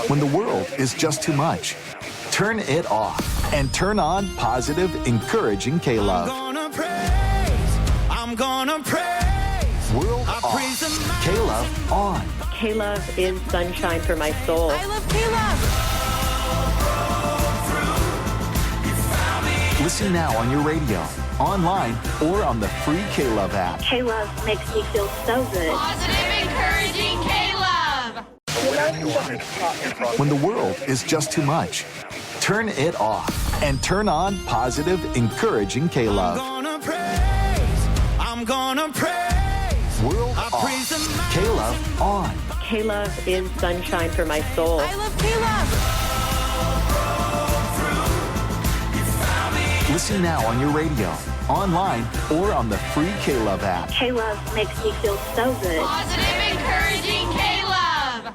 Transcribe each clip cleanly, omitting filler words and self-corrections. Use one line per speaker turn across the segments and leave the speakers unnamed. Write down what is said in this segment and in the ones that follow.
When the world is just too much, turn it off and turn on positive, encouraging K-Love.
I'm gonna praise.
World off. K-Love on.
K-Love is sunshine for my soul.
I love K-Love.
Listen now on your radio, online, or on the free K-Love app.
K-Love makes me feel so good.
Positive, encouraging K-Love.
When the world is just too much, turn it off and turn on positive, encouraging K-Love.
I'm gonna praise.
World off. K-Love on.
K-Love is sunshine for my soul.
I love K-Love.
Listen now on your radio, online, or on the free K-Love app.
K-Love makes me feel so good.
Positive, encouraging K-Love.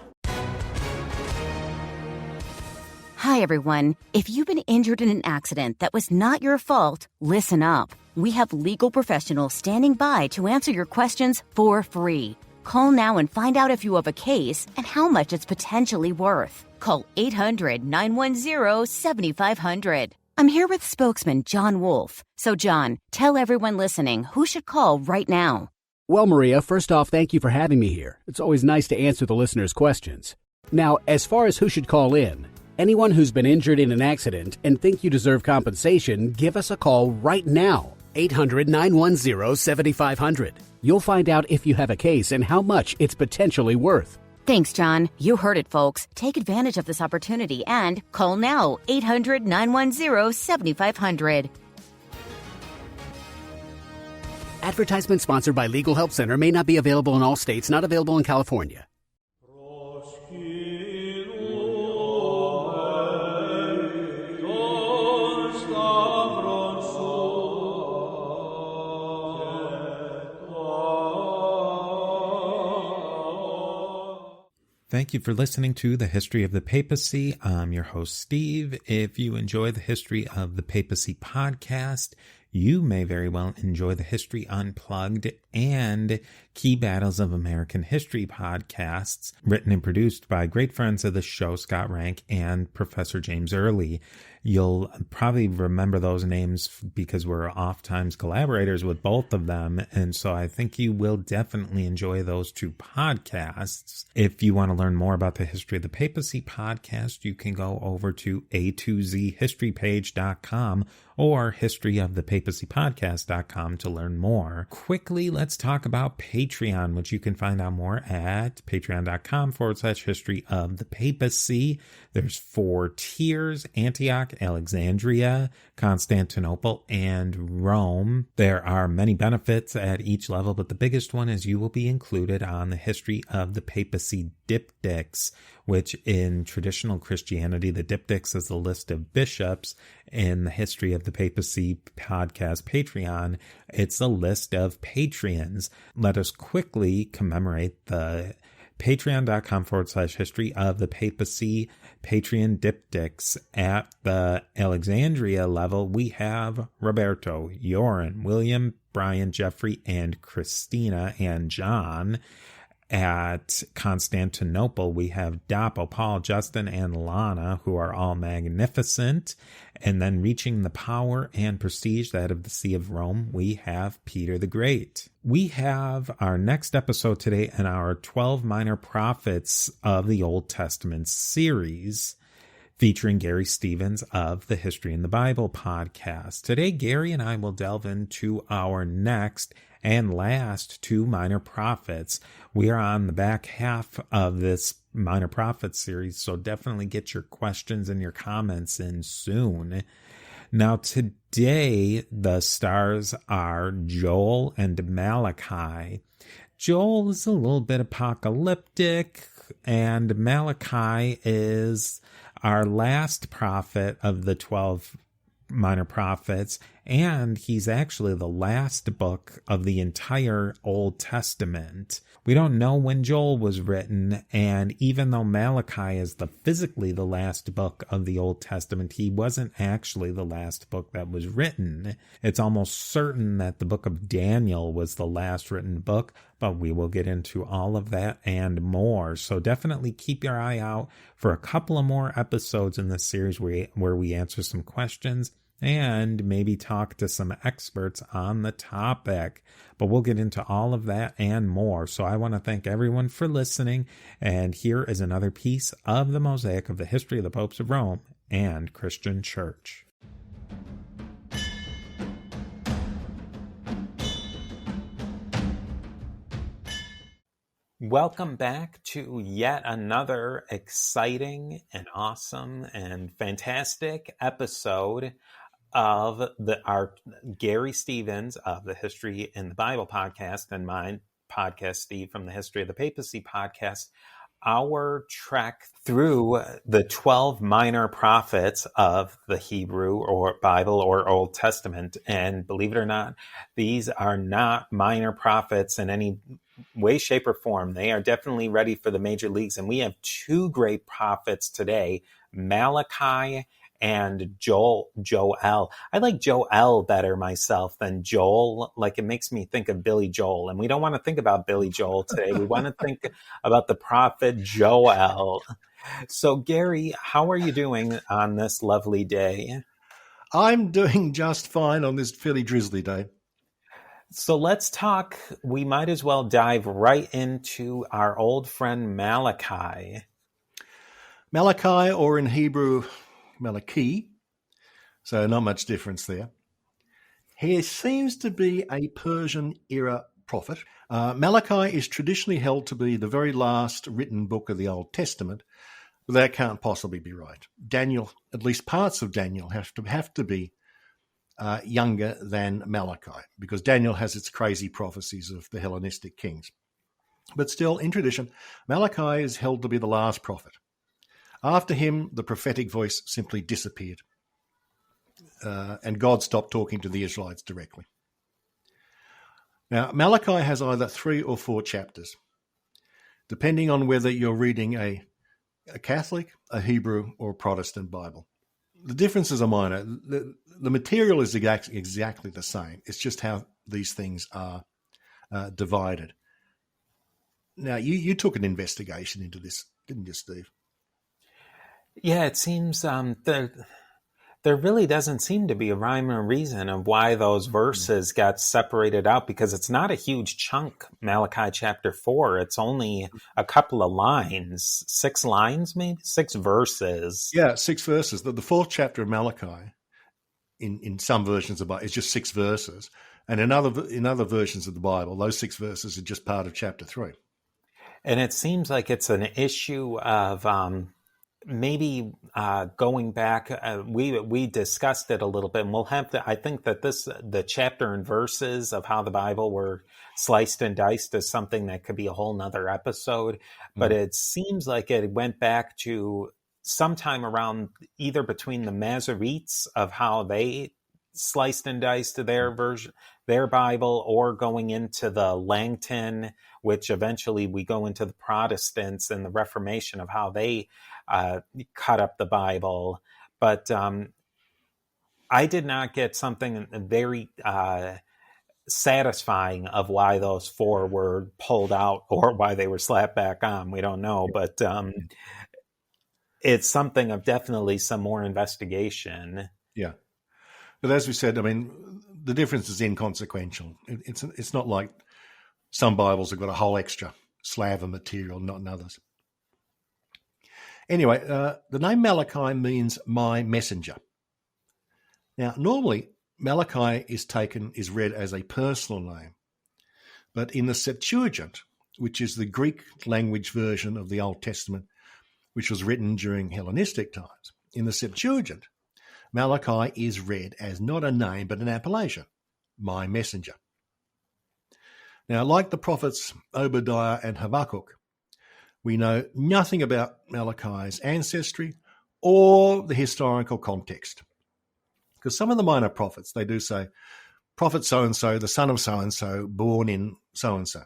Hi, everyone. If you've been injured in an accident that was not your fault, listen up. We have legal professionals standing by to answer your questions for free. Call now and find out if you have a case and how much it's potentially worth. Call 800-910-7500. I'm here with spokesman John Wolf. So, John, tell everyone listening who should call right now.
Well, Maria, first off, thank you for having me here. It's always nice to answer the listeners' questions. Now, as far as who should call in, anyone who's been injured in an accident and think you deserve compensation, give us a call right now. 800-910-7500. You'll find out if you have a case and how much it's potentially worth.
Thanks, John. You heard it, folks. Take advantage of this opportunity and call now, 800-910-7500.
Advertisement sponsored by Legal Help Center may not be available in all states, not available in California.
Thank you for listening to The History of the Papacy. I'm your host, Steve. If you enjoy the History of the Papacy podcast, you may very well enjoy the History Unplugged and Key Battles of American History podcasts, written and produced by great friends of the show, Scott Rank and Professor James Early. You'll probably remember those names because we're oft-times collaborators with both of them, and so I think you will definitely enjoy those two podcasts. If you want to learn more about the History of the Papacy podcast, you can go over to a2zhistorypage.com or historyofthepapacypodcast.com to learn more. Quickly, let's talk about Patreon, which you can find out more at patreon.com/history of the papacy. There's 4 tiers: Antioch, Alexandria, Constantinople, and Rome. There are many benefits at each level, but the biggest one is you will be included on the History of the Papacy diptychs, which in traditional Christianity, the diptychs is a list of bishops. In the History of the Papacy podcast Patreon, it's a list of patrons. Let us quickly commemorate the patreon.com/history of the papacy Patreon diptychs. At the Alexandria level, we have Roberto, Joran, William, Brian, Jeffrey, and Christina, and John. At Constantinople, we have Dapo, Paul, Justin, and Lana, who are all magnificent. And then reaching the power and prestige that of the See of Rome, we have Peter the Great. We have our next episode today in our 12 Minor Prophets of the Old Testament series, featuring Garry Stevens of the History in the Bible podcast. Today, Garry and I will delve into our next and last 2 minor prophets. We are on the back half of this Minor Prophets series, so definitely get your questions and your comments in soon. Now, today, the stars are Joel and Malachi. Joel is a little bit apocalyptic, and Malachi is our last prophet of the 12 minor prophets, and he's actually the last book of the entire Old Testament. We don't know when Joel was written, and even though Malachi is physically the last book of the Old Testament, he wasn't actually the last book that was written. It's almost certain that the book of Daniel was the last written book, but we will get into all of that and more. So definitely keep your eye out for a couple of more episodes in this series where we answer some questions and maybe talk to some experts on the topic. But we'll get into all of that and more. So I want to thank everyone for listening. And here is another piece of the mosaic of the history of the popes of Rome and Christian Church. Welcome back to yet another exciting and awesome and fantastic episode of our Garry Stevens of the History in the Bible podcast and my podcast, Steve, from the History of the Papacy podcast, our trek through the 12 minor prophets of the Hebrew or Bible or Old Testament. And believe it or not, these are not minor prophets in any way, shape, or form. They are definitely ready for the major leagues. And we have two great prophets today, Malachi and Joel. I like Joel better myself than Joel. Like, it makes me think of Billy Joel. And we don't want to think about Billy Joel today. We want to think about the prophet Joel. So, Garry, how are you doing on this lovely day?
I'm doing just fine on this fairly drizzly day.
So let's talk. We might as well dive right into our old friend Malachi.
Malachi, or in Hebrew, Malachi, so not much difference there. He seems to be a Persian-era prophet. Malachi is traditionally held to be the very last written book of the Old Testament, but that can't possibly be right. Daniel, at least parts of Daniel, have to be younger than Malachi, because Daniel has its crazy prophecies of the Hellenistic kings. But still, in tradition, Malachi is held to be the last prophet. After him, the prophetic voice simply disappeared, and God stopped talking to the Israelites directly. Now, Malachi has either 3 or 4 chapters, depending on whether you're reading a Catholic, a Hebrew, or a Protestant Bible. The differences are minor. The material is exactly the same. It's just how these things are divided. Now, you took an investigation into this, didn't you, Steve?
Yeah, it seems there really doesn't seem to be a rhyme or reason of why those verses got separated out, because it's not a huge chunk, Malachi chapter 4. It's only a couple of lines, 6 lines, maybe 6 verses.
Yeah, 6 verses. The 4th chapter of Malachi, in some versions of the Bible, is just 6 verses. And in other versions of the Bible, those 6 verses are just part of chapter 3.
And it seems like it's an issue of maybe going back. We discussed it a little bit, and we'll have to. I think that the chapter and verses of how the Bible were sliced and diced is something that could be a whole nother episode. But it seems like it went back to sometime around either between the Masoretes of how they sliced and diced their version, their Bible, or going into the Langton, which eventually we go into the Protestants and the Reformation of how they cut up the Bible. But I did not get something very satisfying of why those 4 were pulled out or why they were slapped back on. We don't know, but it's something of definitely some more investigation.
Yeah. But as we said, I mean, the difference is inconsequential. It's not like some Bibles have got a whole extra slab of material, not in others. Anyway, the name Malachi means my messenger. Now, normally, Malachi is read as a personal name. But in the Septuagint, which is the Greek language version of the Old Testament, which was written during Hellenistic times, in the Septuagint, Malachi is read as not a name, but an appellation, my messenger. Now, like the prophets Obadiah and Habakkuk, we know nothing about Malachi's ancestry or the historical context. Because some of the minor prophets, they do say, prophet so-and-so, the son of so-and-so, born in so-and-so.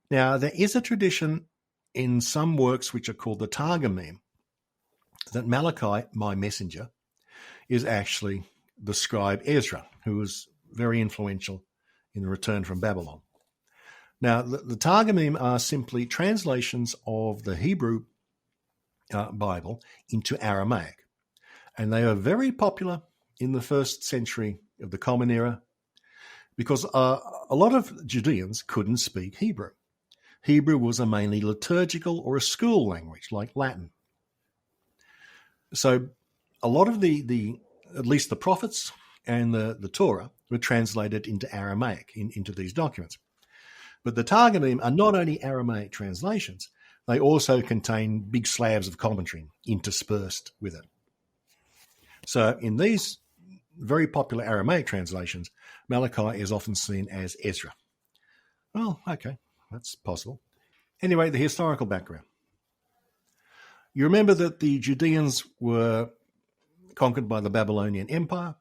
Now, there is a tradition in some works which are called the Targumim that Malachi, my messenger, is actually the scribe Ezra, who was very influential in the return from Babylon. Now, the Targumim are simply translations of the Hebrew Bible into Aramaic, and they are very popular in the first century of the Common Era because a lot of Judeans couldn't speak Hebrew. Hebrew was a mainly liturgical or a school language like Latin. So a lot of at least the prophets and the Torah were translated into Aramaic, into these documents. But the Targumim are not only Aramaic translations, they also contain big slabs of commentary interspersed with it. So in these very popular Aramaic translations, Malachi is often seen as Ezra. Well, okay, that's possible. Anyway, the historical background. You remember that the Judeans were conquered by the Babylonian Empire.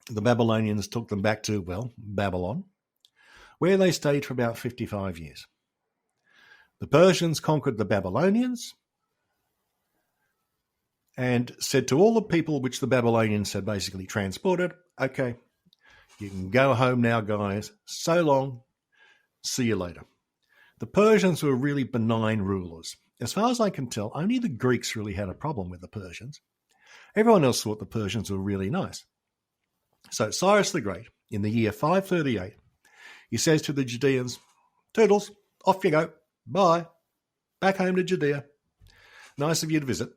The Babylonians took them back to, well, Babylon, where they stayed for about 55 years. The Persians conquered the Babylonians and said to all the people which the Babylonians had basically transported, okay, you can go home now, guys. So long. See you later. The Persians were really benign rulers. As far as I can tell, only the Greeks really had a problem with the Persians. Everyone else thought the Persians were really nice. So Cyrus the Great, in the year 538, he says to the Judeans, Toodles, off you go. Bye. Back home to Judea. Nice of you to visit.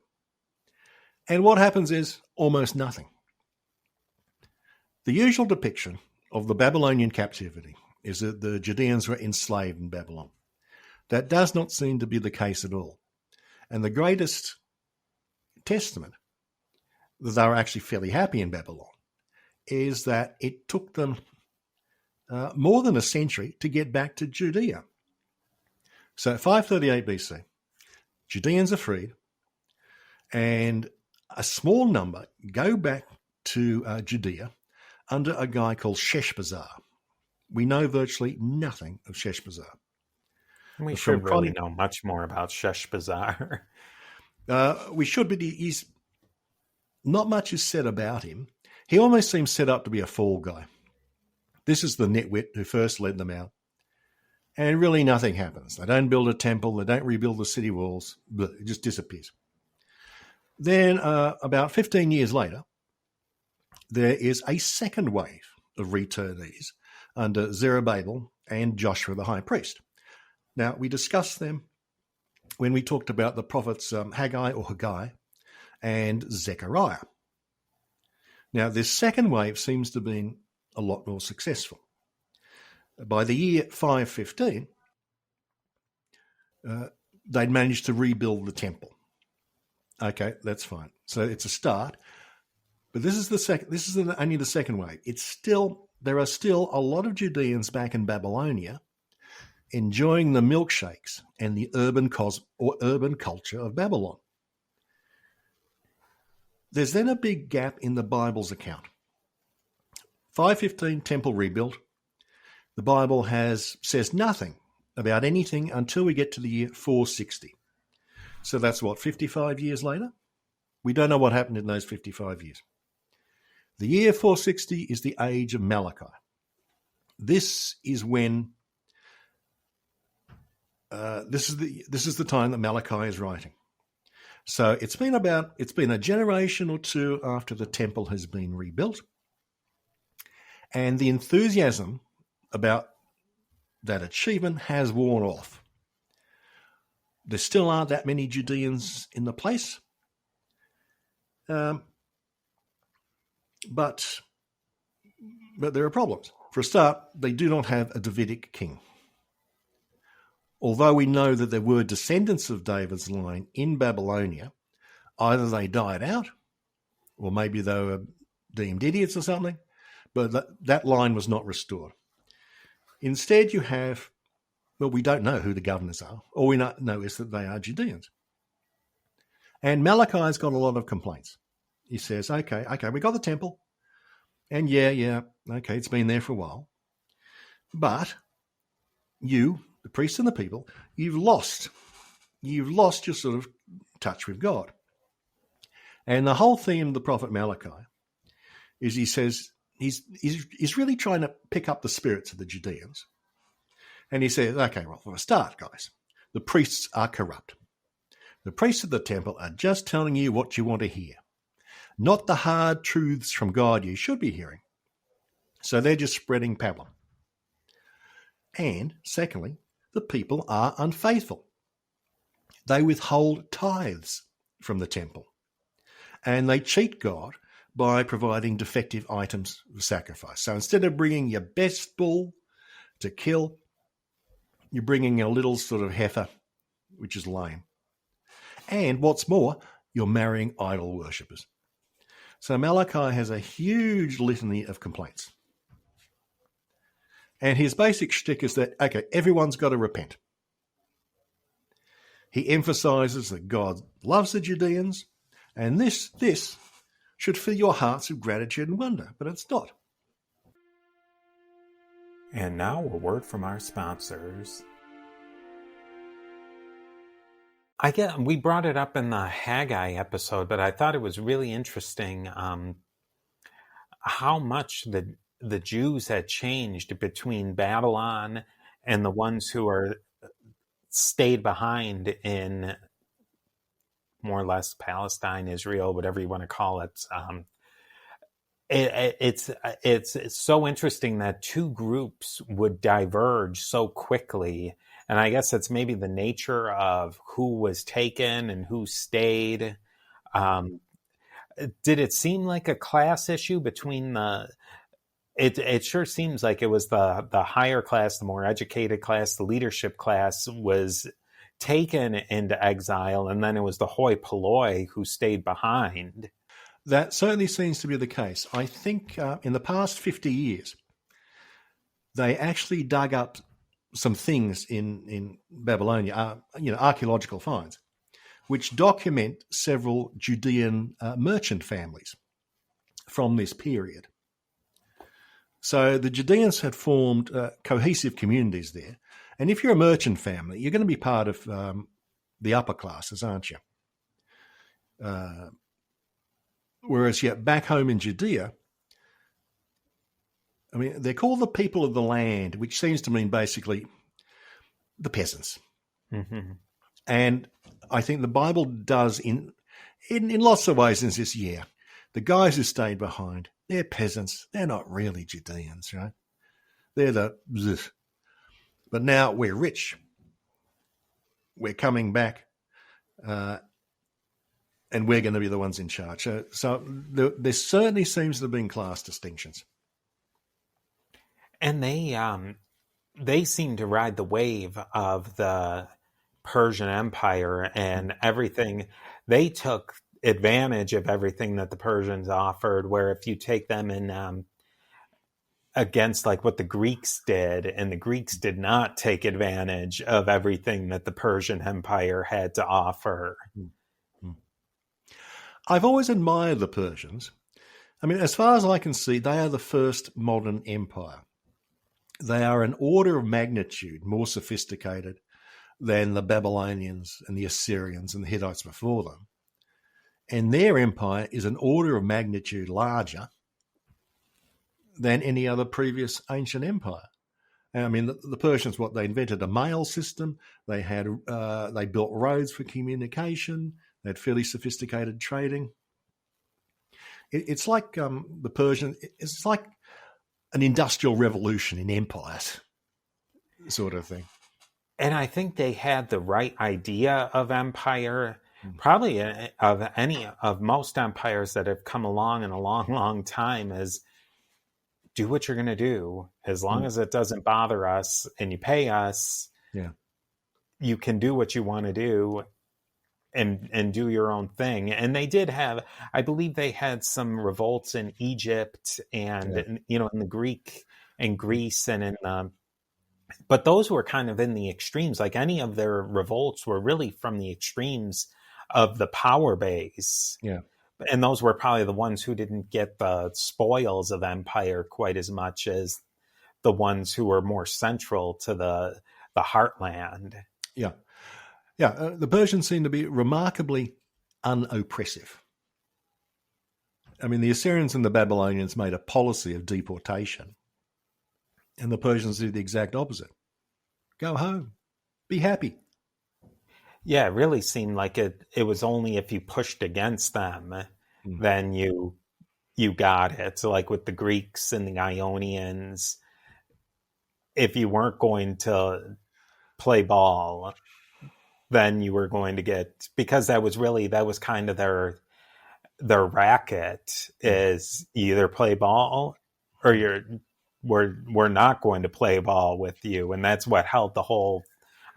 And what happens is almost nothing. The usual depiction of the Babylonian captivity is that the Judeans were enslaved in Babylon. That does not seem to be the case at all. And the greatest testament that they were actually fairly happy in Babylon is that it took them more than a century to get back to Judea. So 538 BC, Judeans are freed, and a small number go back to Judea under a guy called Sheshbazzar. We know virtually nothing of Sheshbazzar.
We should really know much more about Sheshbazzar.
We should, but he's not much is said about him. He almost seems set up to be a fall guy. This is the nitwit who first led them out. And really nothing happens. They don't build a temple. They don't rebuild the city walls. It just disappears. Then about 15 years later, there is a second wave of returnees under Zerubbabel and Joshua the high priest. Now, we discussed them when we talked about the prophets Haggai and Zechariah. Now, this second wave seems to have been a lot more successful. By the year 515, they'd managed to rebuild the temple. Okay, that's fine. So it's a start, but this is the second. This is only the second wave. There are still a lot of Judeans back in Babylonia enjoying the milkshakes and the urban culture of Babylon. There's then a big gap in the Bible's account. 515, temple rebuilt. The Bible says nothing about anything until we get to the year 460. So that's 55 years later? We don't know what happened in those 55 years. The year 460 is the age of Malachi. This is when this is the time that Malachi is writing. So it's been a generation or two after the temple has been rebuilt, and the enthusiasm about that achievement has worn off. There still aren't that many Judeans in the place, but there are problems. For a start, they do not have a Davidic king. Although we know that there were descendants of David's line in Babylonia, either they died out, or maybe they were deemed idiots or something, but that line was not restored. Instead, you have, we don't know who the governors are. All we know is that they are Judeans. And Malachi's got a lot of complaints. he says, okay, we got the temple. And yeah, okay, it's been there for a while. But you, the priests and the people, you've lost your sort of touch with God. And the whole theme of the prophet Malachi is he says he's really trying to pick up the spirits of the Judeans. And he says, okay, well, for a start, guys, the priests are corrupt. The priests of the temple are just telling you what you want to hear, not the hard truths from God you should be hearing. So they're just spreading pablum. And secondly, the people are unfaithful. They withhold tithes from the temple. And they cheat God by providing defective items for sacrifice. So instead of bringing your best bull to kill, you're bringing a little sort of heifer, which is lame. And what's more, you're marrying idol worshippers. So Malachi has a huge litany of complaints. And his basic shtick is that, okay, everyone's got to repent. He emphasizes that God loves the Judeans, and this should fill your hearts with gratitude and wonder, but it's not.
And now a word from our sponsors. We brought it up in the Haggai episode, but I thought it was really interesting how much the Jews had changed between Babylon and the ones who are stayed behind in more or less Palestine, Israel, whatever you want to call it. It's so interesting that two groups would diverge so quickly. And I guess it's maybe the nature of who was taken and who stayed. Did it seem like a class issue between it sure seems like it was the higher class, the more educated class, the leadership class was taken into exile, and then it was the hoi polloi who stayed behind.
That certainly seems to be the case. I think in the past 50 years, they actually dug up some things in Babylonia, archaeological finds, which document several Judean merchant families from this period. So the Judeans had formed cohesive communities there. And if you're a merchant family, you're going to be part of the upper classes, aren't you? Whereas back home in Judea, I mean, they're called the people of the land, which seems to mean basically the peasants.
Mm-hmm.
And I think the Bible does in lots of ways insists, the guys who stayed behind, they're peasants. They're not really Judeans, right? They're but now we're rich. We're coming back, and we're going to be the ones in charge. So there certainly seems to have been class distinctions.
And they seem to ride the wave of the Persian Empire and everything. They took advantage of everything that the Persians offered, where if you take them in against like what the Greeks did, and the Greeks did not take advantage of everything that the Persian Empire had to offer.
I've always admired the Persians. I mean, as far as I can see, they are the first modern empire. They are an order of magnitude more sophisticated than the Babylonians and the Assyrians and the Hittites before them. And their empire is an order of magnitude larger than any other previous ancient empire. I mean, the Persians, they invented a mail system. They built roads for communication. They had fairly sophisticated trading. It's like the Persian. It's like an industrial revolution in empires, sort of thing.
And I think they had the right idea of empire, probably of most empires that have come along in a long, long time, is do what you're going to do. As long as it doesn't bother us and you pay us, you can do what you want to do and do your own thing. And they did have, I believe they had some revolts in Egypt and, in the Greek and Greece and in but those were kind of in the extremes. Like any of their revolts were really from the extremes of the power base.
Yeah.
And those were probably the ones who didn't get the spoils of empire quite as much as the ones who were more central to the heartland.
Yeah. Yeah, the Persians seem to be remarkably unoppressive. I mean, the Assyrians and the Babylonians made a policy of deportation, and the Persians did the exact opposite. Go home. Be happy.
Yeah, it really seemed like it was only if you pushed against them, then you got it. So like with the Greeks and the Ionians, if you weren't going to play ball, then you were going to get, because that was kind of their racket, is you either play ball or we're not going to play ball with you. And that's what held the whole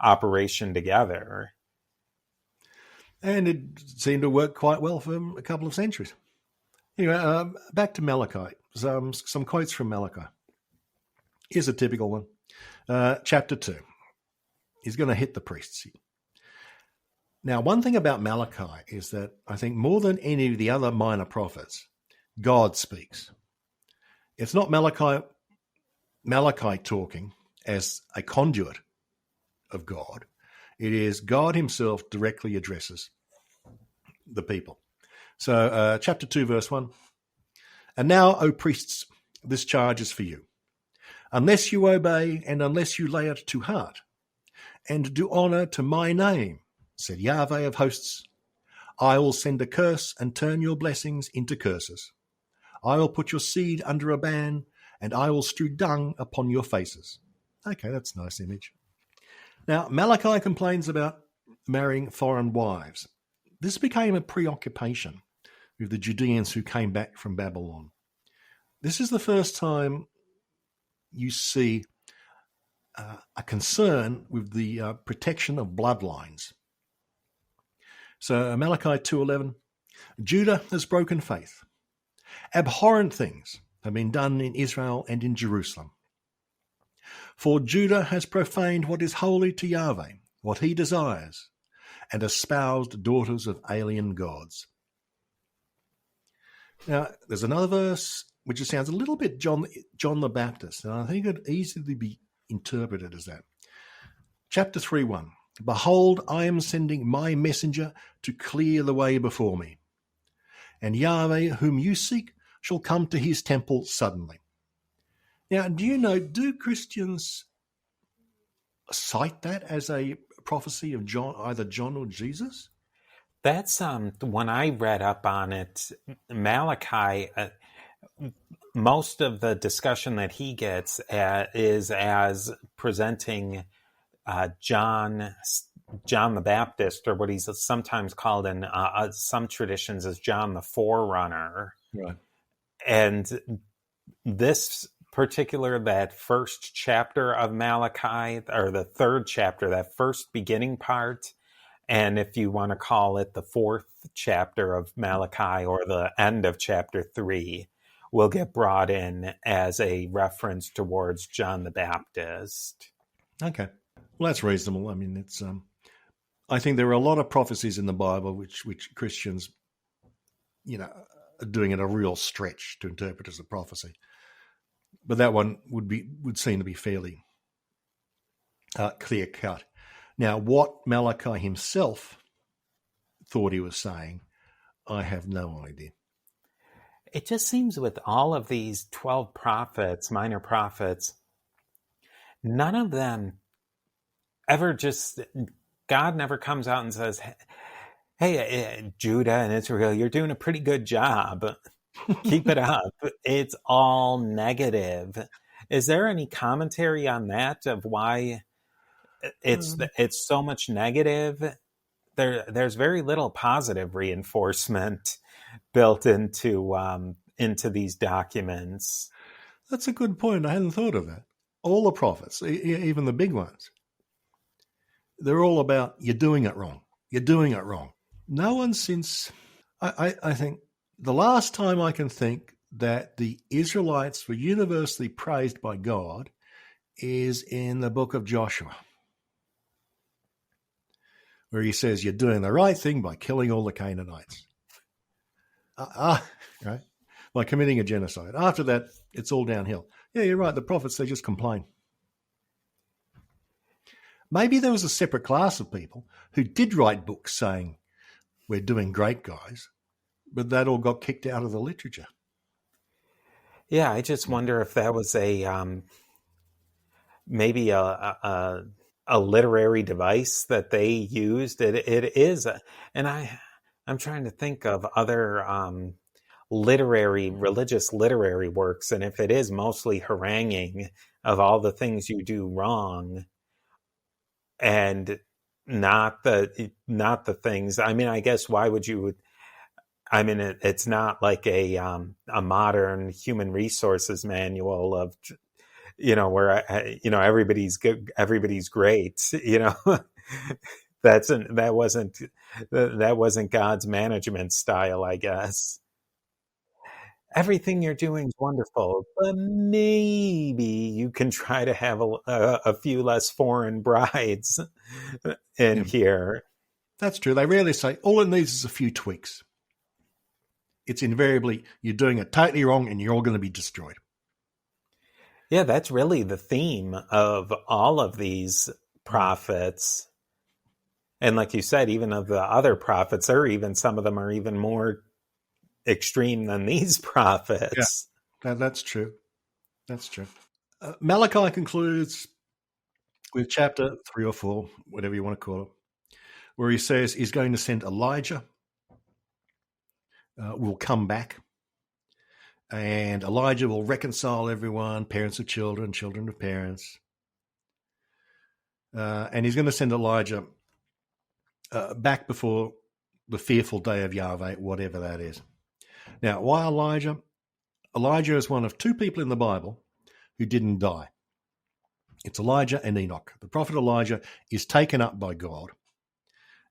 operation together.
And it seemed to work quite well for a couple of centuries. Anyway, back to Malachi. Some quotes from Malachi. Here's a typical one. Chapter 2. He's going to hit the priests here. Now, one thing about Malachi is that I think more than any of the other minor prophets, God speaks. It's not Malachi talking as a conduit of God. It is God himself directly addresses the people. So chapter 2, verse 1. And now, O priests, this charge is for you. Unless you obey and unless you lay it to heart and do honor to my name, said Yahweh of hosts, I will send a curse and turn your blessings into curses. I will put your seed under a ban and I will strew dung upon your faces. Okay, that's a nice image. Now, Malachi complains about marrying foreign wives. This became a preoccupation with the Judeans who came back from Babylon. This is the first time you see a concern with the protection of bloodlines. So Malachi 2:11, Judah has broken faith. Abhorrent things have been done in Israel and in Jerusalem. For Judah has profaned what is holy to Yahweh, what he desires, and espoused daughters of alien gods. Now, there's another verse which sounds a little bit John the Baptist, and I think it could easily be interpreted as that. Chapter 3:1. Behold, I am sending my messenger to clear the way before me. And Yahweh, whom you seek, shall come to his temple suddenly. Now, do Christians cite that as a prophecy of John, either John or Jesus?
That's when I read up on it, Malachi, most of the discussion that he gets is as presenting John the Baptist, or what he's sometimes called in some traditions as John the Forerunner.
Right.
And this particular, that first chapter of Malachi, or the third chapter, that first beginning part, and if you want to call it the fourth chapter of Malachi or the end of chapter 3, will get brought in as a reference towards John the Baptist.
Okay. Well, that's reasonable. I mean, it's. I think there are a lot of prophecies in the Bible which Christians, are doing it a real stretch to interpret as a prophecy. But that one would seem to be fairly clear cut. Now, what Malachi himself thought he was saying, I have no idea.
It just seems with all of these 12 prophets, minor prophets, none of them God never comes out and says, hey, Judah and Israel, you're doing a pretty good job. Keep it up. It's all negative. Is there any commentary on that, of why it's so much negative? There's very little positive reinforcement built into these documents.
That's a good point. I hadn't thought of that. All the prophets, even the big ones, they're all about, you're doing it wrong. You're doing it wrong. No one since, I think, the last time I can think that the Israelites were universally praised by God is in the book of Joshua, where he says, you're doing the right thing by killing all the Canaanites. right? By committing a genocide. After that, it's all downhill. Yeah, you're right. The prophets, they just complain. Maybe there was a separate class of people who did write books saying, we're doing great, guys, but that all got kicked out of the literature.
Yeah, I just wonder if that was a maybe a literary device that they used. It is, and I'm trying to think of other religious literary works, and if it is mostly haranguing of all the things you do wrong, and not the things. I mean, I guess why would you? I mean, it's not like a modern human resources manual of, where everybody's good, everybody's great. That wasn't God's management style, I guess. Everything you're doing is wonderful, but maybe you can try to have a few less foreign brides in here.
That's true. They rarely say, all it needs is a few tweaks. It's invariably, you're doing it totally wrong and you're all going to be destroyed.
Yeah, that's really the theme of all of these prophets. And like you said, even of the other prophets, or even some of them are even more extreme than these prophets.
Yeah, that's true. That's true. Malachi concludes with chapter 3 or 4, whatever you want to call it, where he says he's going to send Elijah, will come back, and Elijah will reconcile everyone, parents of children, children of parents. And he's going to send Elijah back before the fearful day of Yahweh, whatever that is. Now, why Elijah? Elijah is one of 2 people in the Bible who didn't die. It's Elijah and Enoch. The prophet Elijah is taken up by God,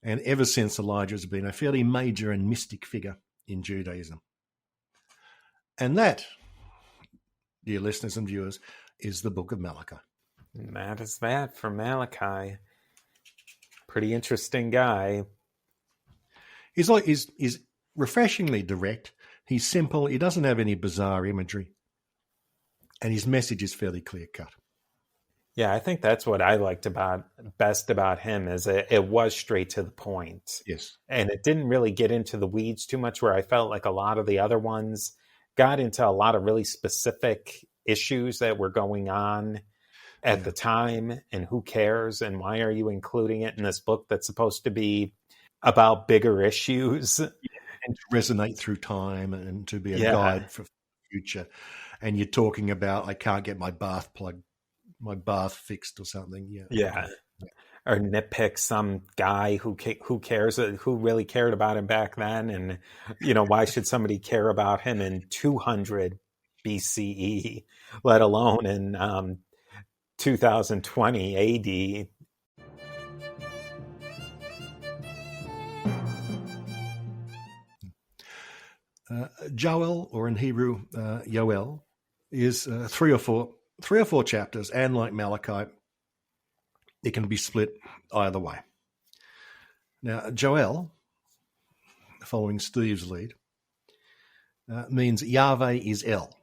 and ever since Elijah has been a fairly major and mystic figure in Judaism. And that, dear listeners and viewers, is the book of Malachi.
And that is that for Malachi. Pretty interesting guy.
He's refreshingly direct. He's simple. He doesn't have any bizarre imagery. And his message is fairly clear-cut.
Yeah, I think that's what I liked best about him is it was straight to the point.
Yes.
And it didn't really get into the weeds too much, where I felt like a lot of the other ones got into a lot of really specific issues that were going on at the time, and who cares, and why are you including it in this book that's supposed to be about bigger issues?
And to resonate through time and to be a guide for the future. And you're talking about, I can't get my bath fixed or something. Yeah.
Or nitpick some guy who cares, who really cared about him back then. And, why should somebody care about him in 200 BCE, let alone in 2020 AD?
Joel, or in Hebrew, Yoel, is 3 or 4 chapters, and like Malachi, it can be split either way. Now, Joel, following Steve's lead, means Yahweh is El.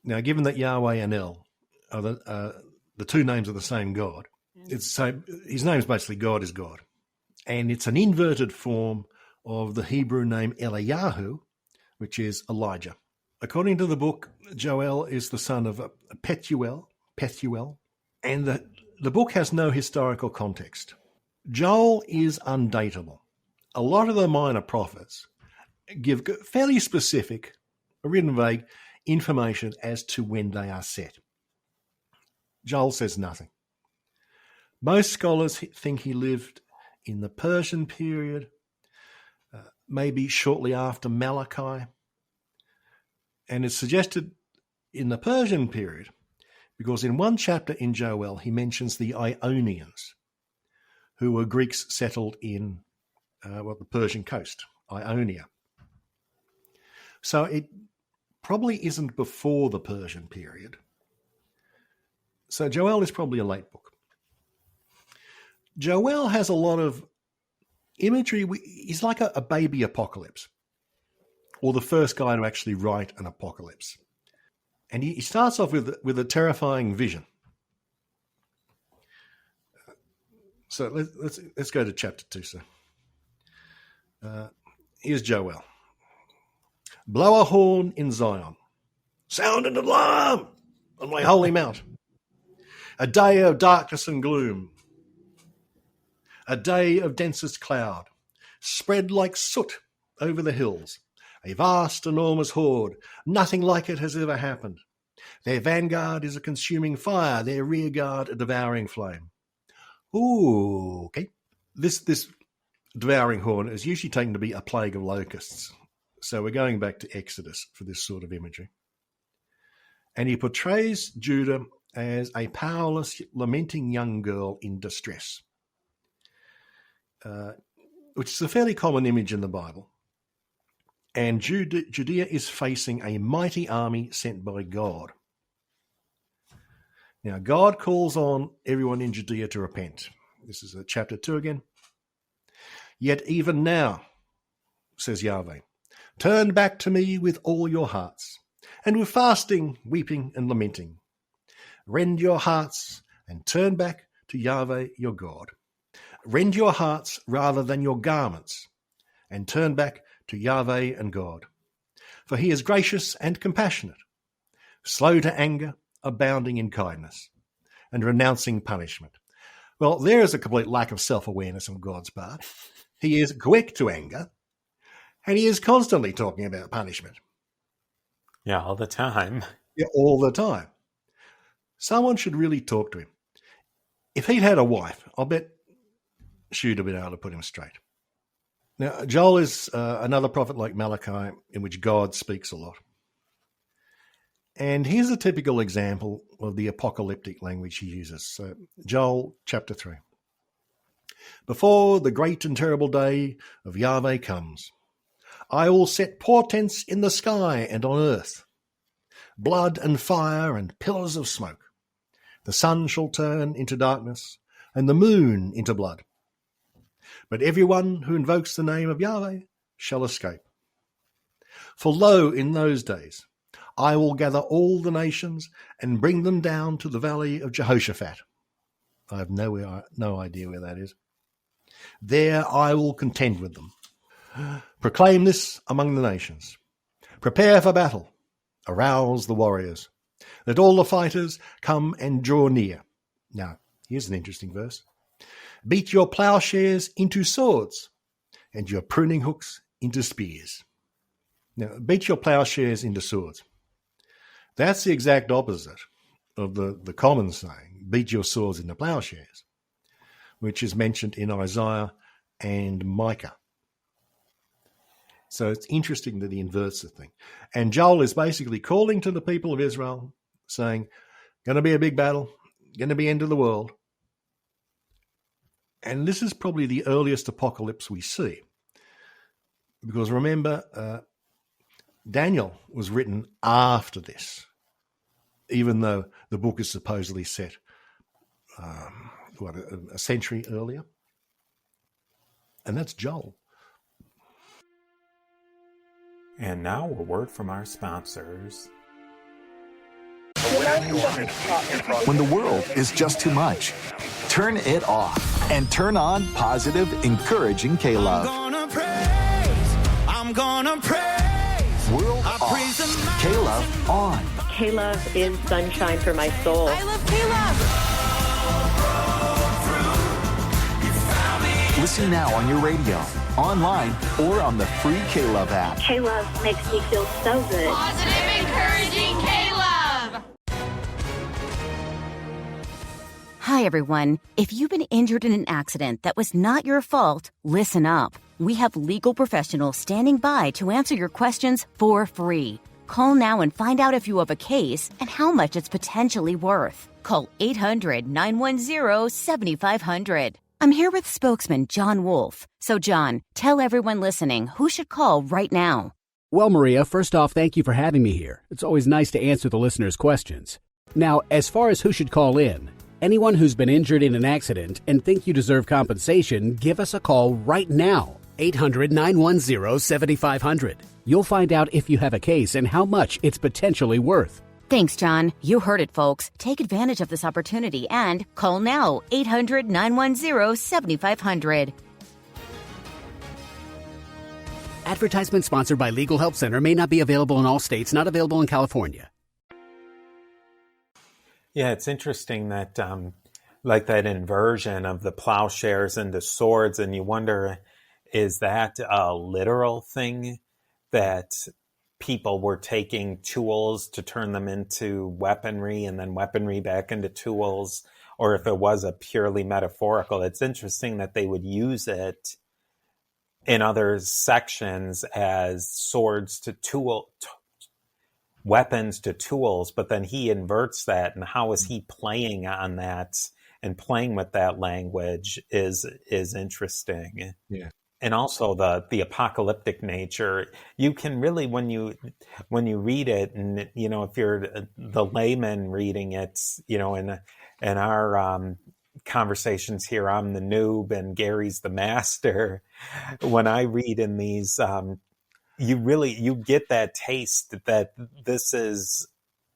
Now, given that Yahweh and El are the 2 names of the same God, his name is basically God is God. And it's an inverted form of the Hebrew name Eliyahu, which is Elijah. According to the book, Joel is the son of Pethuel, and the book has no historical context. Joel is undateable. A lot of the minor prophets give fairly specific, or even vague, information as to when they are set. Joel says nothing. Most scholars think he lived in the Persian period, maybe shortly after Malachi. And it's suggested in the Persian period because in one chapter in Joel, he mentions the Ionians, who were Greeks settled in the Persian coast, Ionia. So it probably isn't before the Persian period. So Joel is probably a late book. Joel has a lot of imagery. He's like a baby apocalypse. or the first guy to actually write an apocalypse. And he starts off with a terrifying vision. So let's go to chapter 2, sir. Here's Joel. Blow a horn in Zion. Sound an alarm on my holy mount. A day of darkness and gloom. A day of densest cloud. Spread like soot over the hills. A vast, enormous horde. Nothing like it has ever happened. Their vanguard is a consuming fire. Their rear guard a devouring flame. Ooh, okay. This devouring horn is usually taken to be a plague of locusts. So we're going back to Exodus for this sort of imagery. And he portrays Judah as a powerless, lamenting young girl in distress, which is a fairly common image in the Bible. And Judea is facing a mighty army sent by God. Now, God calls on everyone in Judea to repent. This is chapter 2 again. Yet even now, says Yahweh, turn back to me with all your hearts, and with fasting, weeping, and lamenting. Rend your hearts and turn back to Yahweh your God. Rend your hearts rather than your garments, and turn back to Yahweh and God. For he is gracious and compassionate, slow to anger, abounding in kindness, and renouncing punishment. Well, there is a complete lack of self-awareness on God's part. He is quick to anger, and he is constantly talking about punishment.
Yeah, all the time.
Yeah, all the time. Someone should really talk to him. If he'd had a wife, I'll bet she'd have been able to put him straight. Now, Joel is another prophet like Malachi in which God speaks a lot. And here's a typical example of the apocalyptic language he uses. So, Joel chapter 3. Before the great and terrible day of Yahweh comes, I will set portents in the sky and on earth, blood and fire and pillars of smoke. The sun shall turn into darkness and the moon into blood. But everyone who invokes the name of Yahweh shall escape. For lo, in those days, I will gather all the nations and bring them down to the valley of Jehoshaphat. I have no idea where that is. There I will contend with them. Proclaim this among the nations. Prepare for battle. Arouse the warriors. Let all the fighters come and draw near. Now, here's an interesting verse. Beat your plowshares into swords and your pruning hooks into spears. Now, beat your plowshares into swords. That's the exact opposite of the common saying, beat your swords into plowshares, which is mentioned in Isaiah and Micah. So it's interesting that he inverts the thing. And Joel is basically calling to the people of Israel, saying, going to be a big battle, going to be end of the world. And this is probably the earliest apocalypse we see. Because remember, Daniel was written after this, even though the book is supposedly set, a century earlier. And that's Joel.
And now a word from our sponsors.
When the world is just too much, turn it off and turn on positive, encouraging K-Love.
I'm gonna praise.
World off. K-Love on.
K-Love is sunshine for my soul.
I love K-Love.
Listen now on your radio, online, or on the free K-Love app.
K-Love makes me feel so good.
Positive, encouraging K-Love.
Hi, everyone. If you've been injured in an accident that was not your fault, listen up. We have legal professionals standing by to answer your questions for free. Call now and find out if you have a case and how much it's potentially worth. Call 800-910-7500. I'm here with spokesman John Wolf. So, John, tell everyone listening who should call right now.
Well, Maria, first off, thank you for having me here. It's always nice to answer the listeners' questions. Now, as far as who should call in, anyone who's been injured in an accident and think you deserve compensation, give us a call right now. 800-910-7500. You'll find out if you have a case and how much it's potentially worth.
Thanks, John. You heard it, folks. Take advantage of this opportunity and call now. 800-910-7500.
Advertisement sponsored by Legal Help Center may not be available in all states, not available in California.
Yeah, it's interesting that like that inversion of the plowshares into swords, and you wonder, is that a literal thing that people were taking tools to turn them into weaponry and then weaponry back into tools, or if it was a purely metaphorical? It's interesting that they would use it in other sections as swords to weapons to tools, but then he inverts that, and how is he playing on that and playing with that language is interesting.
Yeah.
And also the apocalyptic nature. You can really, when you read it, and if you're the layman reading it, in our conversations here, I'm the noob and Gary's the master. When I read in these, you get that taste that this is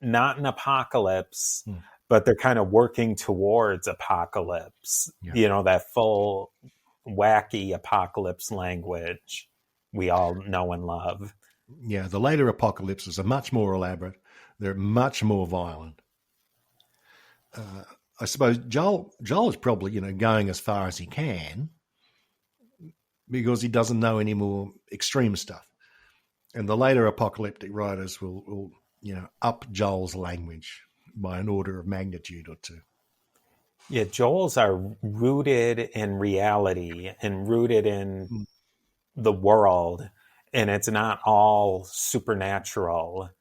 not an apocalypse, but they're kind of working towards apocalypse.
Yeah.
That full wacky apocalypse language we all know and love.
Yeah, the later apocalypses are much more elaborate. They're much more violent. I suppose Joel is probably, going as far as he can because he doesn't know any more extreme stuff. And the later apocalyptic writers will up Joel's language by an order of magnitude or two.
Yeah, Joel's are rooted in reality and rooted in the world, and it's not all supernatural.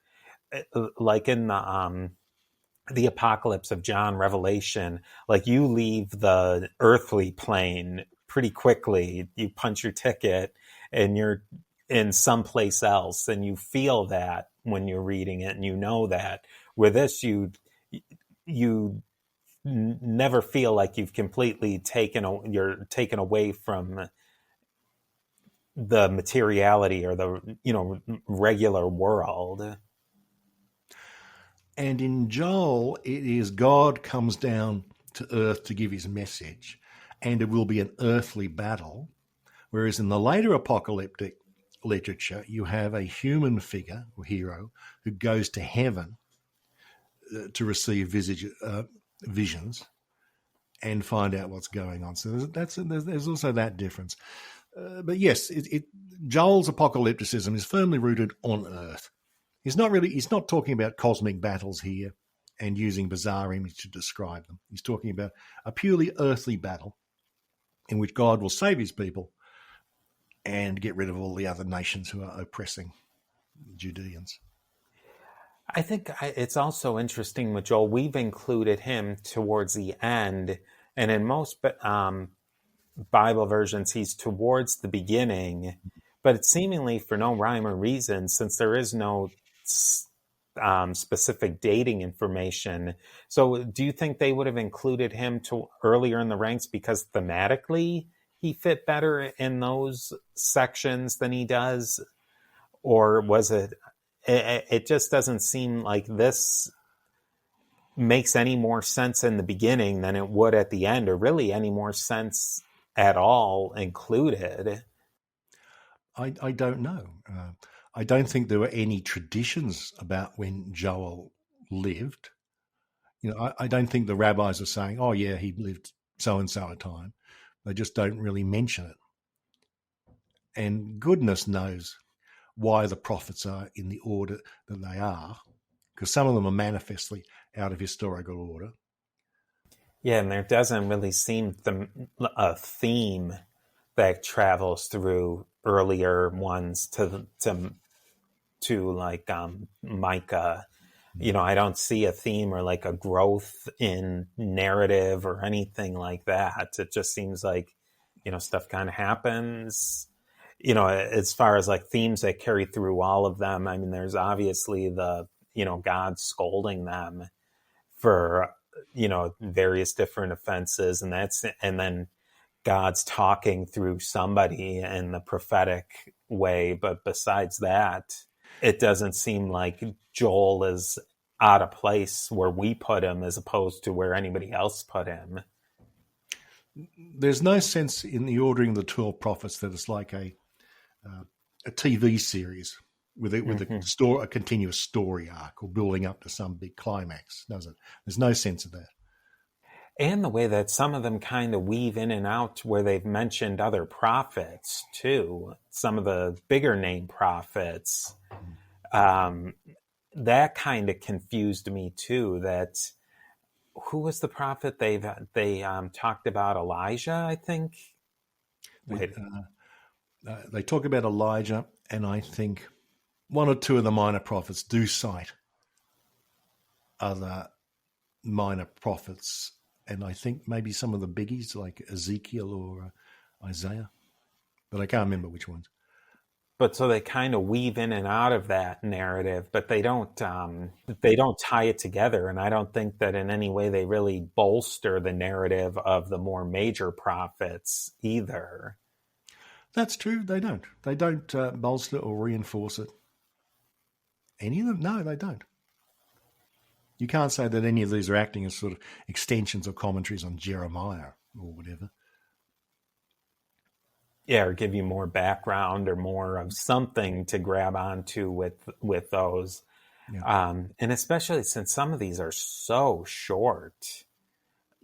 Like in the apocalypse of John Revelation, like you leave the earthly plane pretty quickly. You punch your ticket and you're in someplace else, and you feel that when you're reading it, and you know that. With this, you never feel like you've completely taken away from the materiality or the regular world.
And in Joel, it is God comes down to earth to give his message, and it will be an earthly battle. Whereas in the later apocalyptic literature, you have a human figure or hero who goes to heaven to receive visions and find out what's going on. So there's also that difference. But yes, Joel's apocalypticism is firmly rooted on earth. He's not talking about cosmic battles here and using bizarre images to describe them. He's talking about a purely earthly battle in which God will save his people and get rid of all the other nations who are oppressing Judeans.
I think it's also interesting with Joel, we've included him towards the end, and in most Bible versions, he's towards the beginning, but it's seemingly for no rhyme or reason, since there is no specific dating information. So do you think they would have included him to earlier in the ranks because thematically he fit better in those sections than he does? Or was it just doesn't seem like this makes any more sense in the beginning than it would at the end, or really any more sense at all included?
I don't know. I don't think there were any traditions about when Joel lived. I don't think the rabbis are saying, oh yeah, he lived so-and-so a time. They just don't really mention it. And goodness knows why the prophets are in the order that they are, because some of them are manifestly out of historical order.
Yeah, and there doesn't really seem a theme that travels through earlier ones to like Micah. I don't see a theme or like a growth in narrative or anything like that. It just seems like, stuff kind of happens. As far as like themes that carry through all of them, I mean, there's obviously the, God scolding them for, various different offenses, and then God's talking through somebody in the prophetic way. But besides that, it doesn't seem like Joel is out of place where we put him as opposed to where anybody else put him.
There's no sense in the ordering of the 12 prophets that it's like a TV series with a continuous story arc or building up to some big climax, does it? There's no sense of that.
And the way that some of them kind of weave in and out where they've mentioned other prophets too, some of the bigger name prophets, that kind of confused me too. That who was the prophet they talked about? Elijah, I think.
They talk about Elijah, and I think one or two of the minor prophets do cite other minor prophets, and I think maybe some of the biggies like Ezekiel or Isaiah, but I can't remember which ones.
But so they kind of weave in and out of that narrative, but they don't tie it together, and I don't think that in any way they really bolster the narrative of the more major prophets either.
That's true. They don't. They don't bolster or reinforce it. Any of them? No, they don't. You can't say that any of these are acting as sort of extensions or commentaries on Jeremiah or whatever.
Yeah, or give you more background or more of something to grab onto with those. Yeah. And especially since some of these are so short.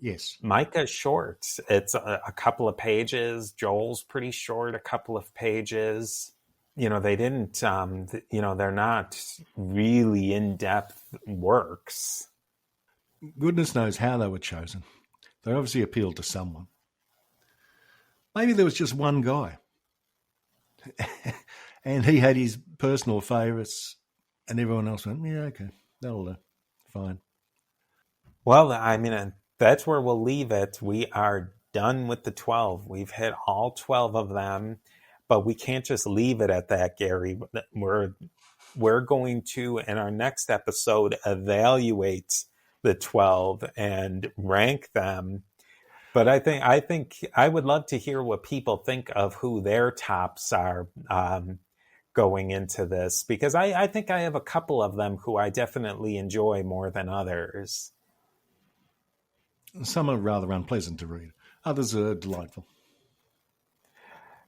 Yes.
Micah's short. It's a couple of pages. Joel's pretty short, a couple of pages. They didn't, they're not really in-depth works.
Goodness knows how they were chosen. They obviously appealed to someone. Maybe there was just one guy and he had his personal favourites and everyone else went, yeah, okay, that'll do. Fine.
Well, I mean, that's where we'll leave it. We are done with the 12. We've hit all 12 of them, but we can't just leave it at that, Gary. We're going to, in our next episode, evaluate the 12 and rank them. But I think I would love to hear what people think of who their tops are going into this, because I think I have a couple of them who I definitely enjoy more than others.
Some are rather unpleasant to read. Others are delightful.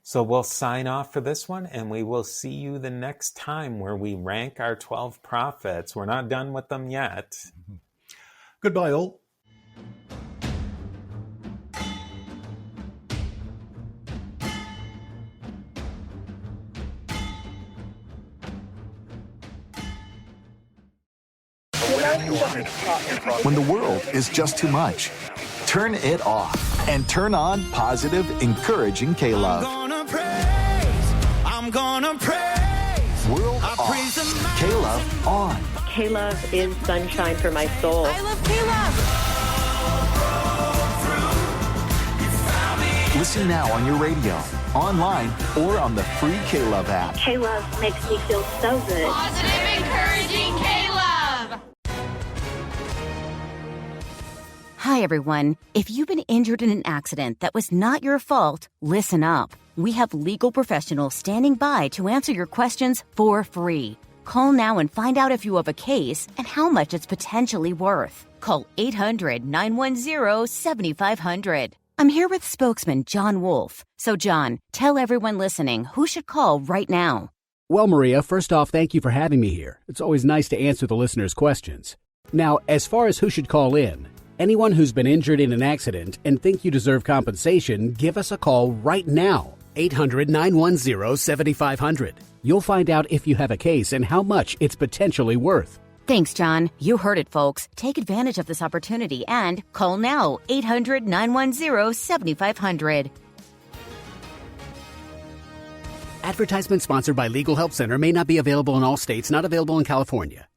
So we'll sign off for this one, and we will see you the next time where we rank our 12 prophets. We're not done with them yet.
Mm-hmm. Goodbye, all.
When the world is just too much, turn it off and turn on positive, encouraging K-Love.
I'm gonna praise.
World off. K-Love on.
K-Love is sunshine for my soul.
I love K-Love.
Listen now on your radio, online, or on the free K-Love app.
K-Love makes me feel so good.
Positive, encouraging K-Love.
Hi, everyone. If you've been injured in an accident that was not your fault, listen up. We have legal professionals standing by to answer your questions for free. Call now and find out if you have a case and how much it's potentially worth. Call 800-910-7500. I'm here with spokesman John Wolf. So, John, tell everyone listening who should call right now.
Well, Maria, first off, thank you for having me here. It's always nice to answer the listeners' questions. Now, as far as who should call in, anyone who's been injured in an accident and think you deserve compensation, give us a call right now. 800-910-7500. You'll find out if you have a case and how much it's potentially worth.
Thanks, John. You heard it, folks. Take advantage of this opportunity and call now. 800-910-7500.
Advertisement sponsored by Legal Help Center may not be available in all states, not available in California.